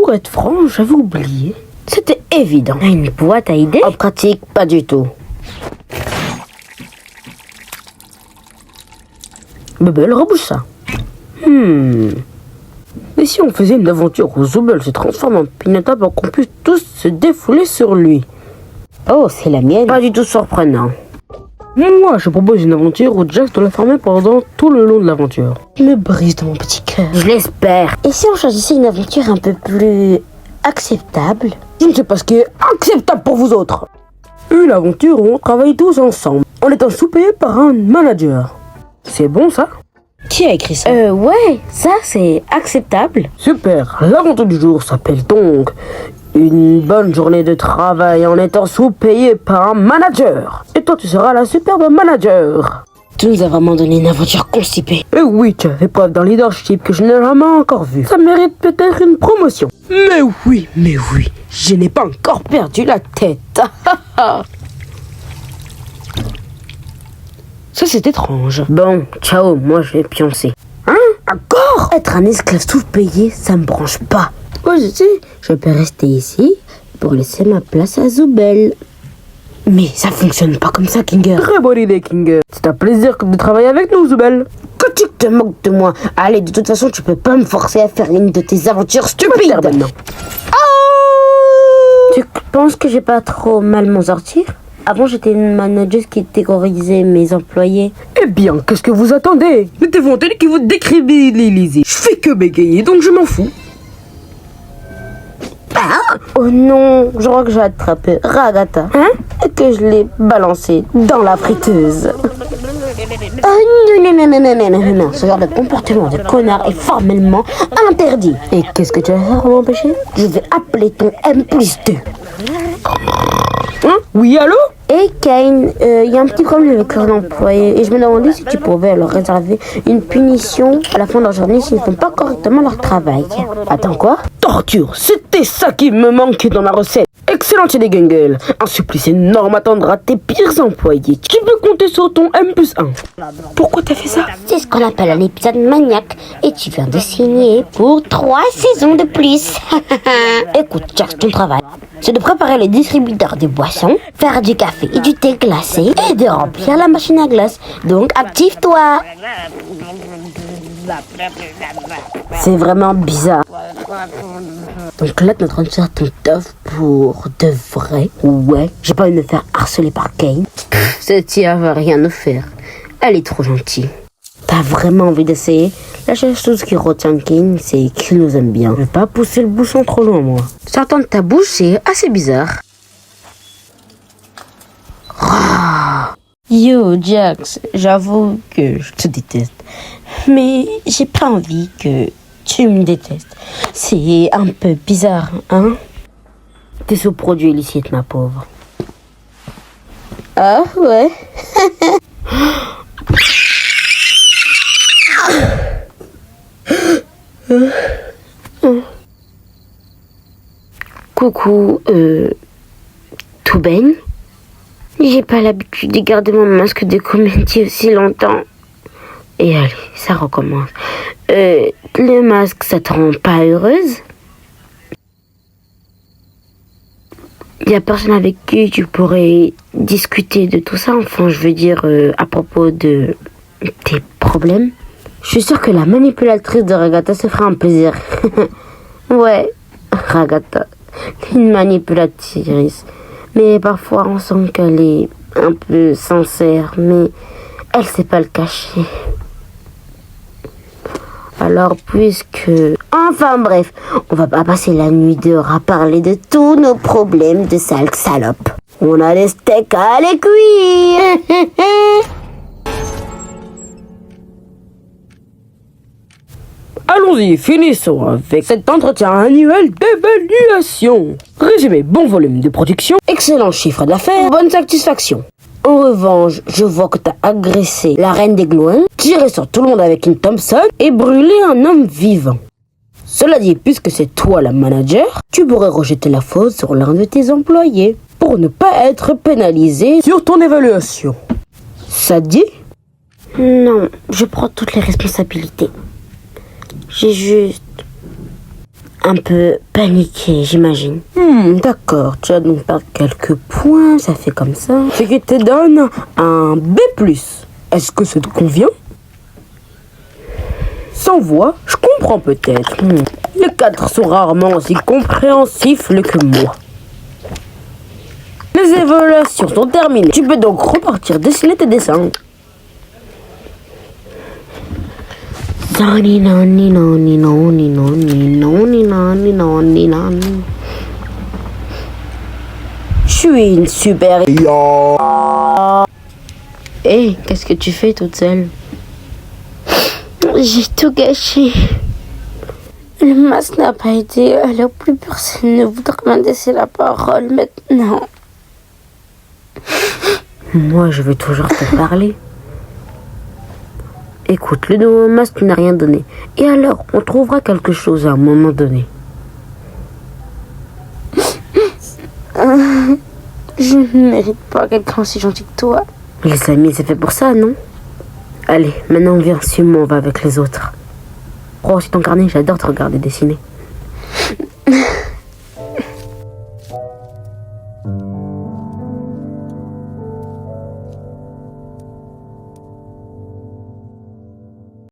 Pour être franc, j'avais oublié. C'était évident. Une boîte à idées? En pratique, pas du tout. Bubble, rebouche ça. Et si on faisait une aventure où Zooble se transforme en Pinata pour qu'on puisse tous se défouler sur lui? Oh, c'est la mienne. Pas du tout surprenant. Moi, je propose une aventure où Jax doit la fermer pendant tout le long de l'aventure. Tu me brises dans mon petit cœur. Je l'espère. Et si on choisissait une aventure un peu plus acceptable? Je ne sais pas ce qui est acceptable pour vous autres. Une aventure où on travaille tous ensemble, en étant sous-payé par un manager. C'est bon ça? Qui a écrit ça? Ouais, ça c'est acceptable. Super, l'aventure du jour s'appelle donc une bonne journée de travail en étant sous-payé par un manager. Et toi tu seras la superbe manager. Tu nous as vraiment donné une aventure constipée. Et oui, tu as fait preuve d'un leadership que je n'ai jamais encore vu. Ça mérite peut-être une promotion. Mais oui, je n'ai pas encore perdu la tête. Ça c'est étrange. Bon, ciao, moi je vais pioncer. Hein? Encore? Être un esclave sous-payé, ça me branche pas. Ouais, je sais. Je peux rester ici pour laisser ma place à Zooble. Mais ça fonctionne pas comme ça, Kinger. Très bonne idée, Kinger. C'est un plaisir de travailler avec nous, Zooble. Que tu te moques de moi. Allez, de toute façon, tu peux pas me forcer à faire une de tes aventures stupides. Maintenant. Tu penses que j'ai pas trop mal m'en sortir? Avant, j'étais une manager qui terrorisait mes employés. Eh bien, qu'est-ce que vous attendez? Mettez-vous en télé qui vous décrédibilisez. Je fais que bégayer, donc je m'en fous. Oh non, je crois que j'ai attrapé Ragata. Et que je l'ai balancé dans la friteuse. Oh non. Ce genre de comportement de connard est formellement interdit. Et qu'est-ce que tu vas faire pour m'empêcher? Je vais appeler ton M+2. Oui, allô? Et Kane, il y a un petit problème avec leurs employés et je me demandais si tu pouvais leur réserver une punition à la fin de leur journée s'ils ne font pas correctement leur travail. Attends, quoi? Torture, c'était ça qui me manquait dans la recette. Excellente idée, Gungle. Un supplice énorme attendra tes pires employés. Tu peux compter sur ton M+1. Pourquoi t'as fait ça? C'est ce qu'on appelle un épisode maniaque et tu viens de signer pour 3 saisons de plus. Écoute, cherche ton travail. C'est de préparer les distributeurs de boissons, faire du café et du thé glacé et de remplir la machine à glace. Donc active-toi. C'est vraiment bizarre. Donc là, t'es en train de faire ton taf pour de vrai? Ouais, j'ai pas envie de me faire harceler par Kane. Cette tia va rien nous faire. Elle est trop gentille. T'as vraiment envie d'essayer? La seule chose qui retient Kane, c'est qu'il nous aime bien. Je vais pas pousser le bouchon trop loin, moi. Sortant de ta bouche, c'est assez bizarre. Yo, Jax, j'avoue que je te déteste. Mais j'ai pas envie que tu me détestes. C'est un peu bizarre, hein? T'es sous produit illicite, ma pauvre. Ah ouais. Coucou, tout baigne? J'ai pas l'habitude de garder mon masque de comédie aussi longtemps. Et allez, ça recommence. Le masque, ça te rend pas heureuse? Y a personne avec qui tu pourrais discuter de tout ça? Enfin, je veux dire, à propos de tes problèmes. Je suis sûre que la manipulatrice de Ragata se fera un plaisir. Ouais, Ragata, une manipulatrice. Mais parfois, on sent qu'elle est un peu sincère, mais elle sait pas le cacher. Alors, puisque... Enfin bref, on va pas passer la nuit dehors à parler de tous nos problèmes de sale salope. On a des steaks à aller cuire. Allons-y, finissons avec cet entretien annuel d'évaluation. Résumé, bon volume de production, excellent chiffre d'affaires, bonne satisfaction. En revanche, je vois que t'as agressé la reine des Glouins, tiré sur tout le monde avec une Thompson et brûlé un homme vivant. Cela dit, puisque c'est toi la manager, tu pourrais rejeter la faute sur l'un de tes employés pour ne pas être pénalisé sur ton évaluation. Ça te dit? Non, je prends toutes les responsabilités. J'ai juste un peu paniqué, j'imagine. D'accord, tu as donc perdu quelques points, ça fait comme ça. Ce qui te donne un B+. Est-ce que ça te convient? Sans voix, je comprends peut-être. Les 4 sont rarement aussi compréhensifs que moi. Les évaluations sont terminées. Tu peux donc repartir dessiner tes dessins. Je suis une super... Hé, qu'est-ce que tu fais toute seule? J'ai tout gâché. Le masque n'a pas été. Alors plus personne ne voudra m'adresser la parole maintenant. Moi, je veux toujours te parler. Écoute, le nouveau masque n'a rien donné. Et alors, on trouvera quelque chose à un moment donné. Je ne mérite pas quelqu'un aussi gentil que toi. Les amis, c'est fait pour ça, non? Allez, maintenant viens, suis-moi, on va avec les autres. Prends aussi ton carnet, j'adore te regarder dessiner.